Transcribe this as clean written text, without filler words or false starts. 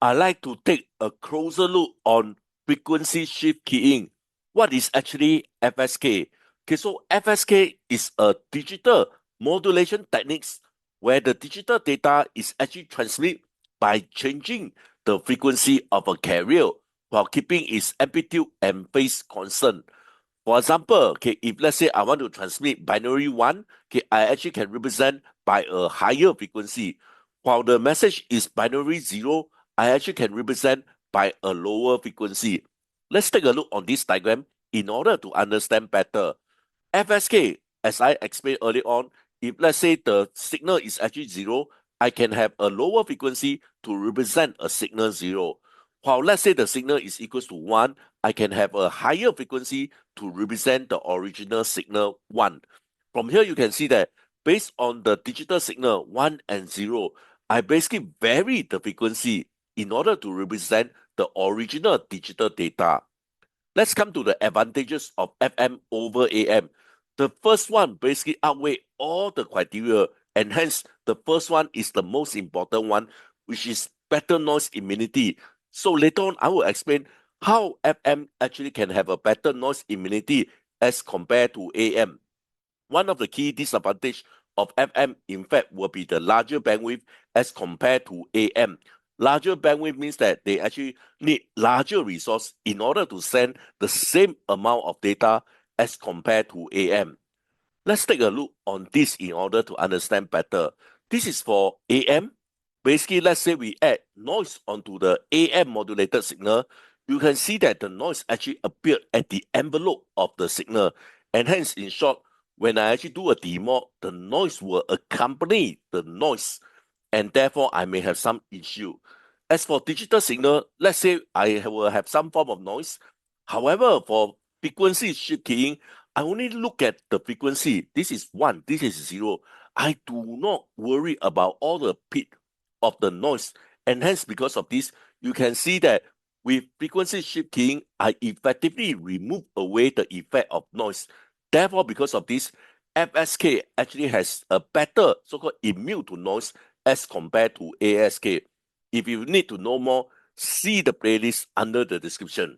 I like to take a closer look on frequency shift keying. What is actually FSK? Okay, so FSK is a digital modulation techniques where the digital data is actually transmitted by changing the frequency of a carrier while keeping its amplitude and phase constant. For example, okay, if let's say I want to transmit binary one, okay, I actually can represent by a higher frequency. While the message is binary zero, I actually can represent by a lower frequency. Let's take a look on this diagram in order to understand better. FSK, as I explained earlier on, if let's say the signal is actually zero, I can have a lower frequency to represent a signal zero. While let's say the signal is equals to one, I can have a higher frequency to represent the original signal one. From here, you can see that based on the digital signal one and zero, I basically vary the frequency in order to represent the original digital data. Let's come to the advantages of FM over AM. The first one basically outweigh all the criteria, and hence the first one is the most important one, which is better noise immunity. So later on, I will explain how FM actually can have a better noise immunity as compared to AM. One of the key disadvantages of FM, in fact, will be the larger bandwidth as compared to AM. Larger bandwidth means that they actually need larger resource in order to send the same amount of data as compared to AM. Let's take a look on this in order to understand better. This is for AM. Basically, let's say we add noise onto the AM modulated signal. You can see that the noise actually appeared at the envelope of the signal. And hence, in short, when I actually do a demod, the noise will accompany the noise, and therefore I may have some issue. As for digital signal, let's say I will have some form of noise. However, for frequency shift keying, I only look at the frequency. This is one, this is zero. I do not worry about all the peak of the noise. And hence, because of this, you can see that with frequency shift keying, I effectively remove away the effect of noise. Therefore, because of this, FSK actually has a better so-called immune to noise as compared to ASK. If you need to know more, see the playlist under the description.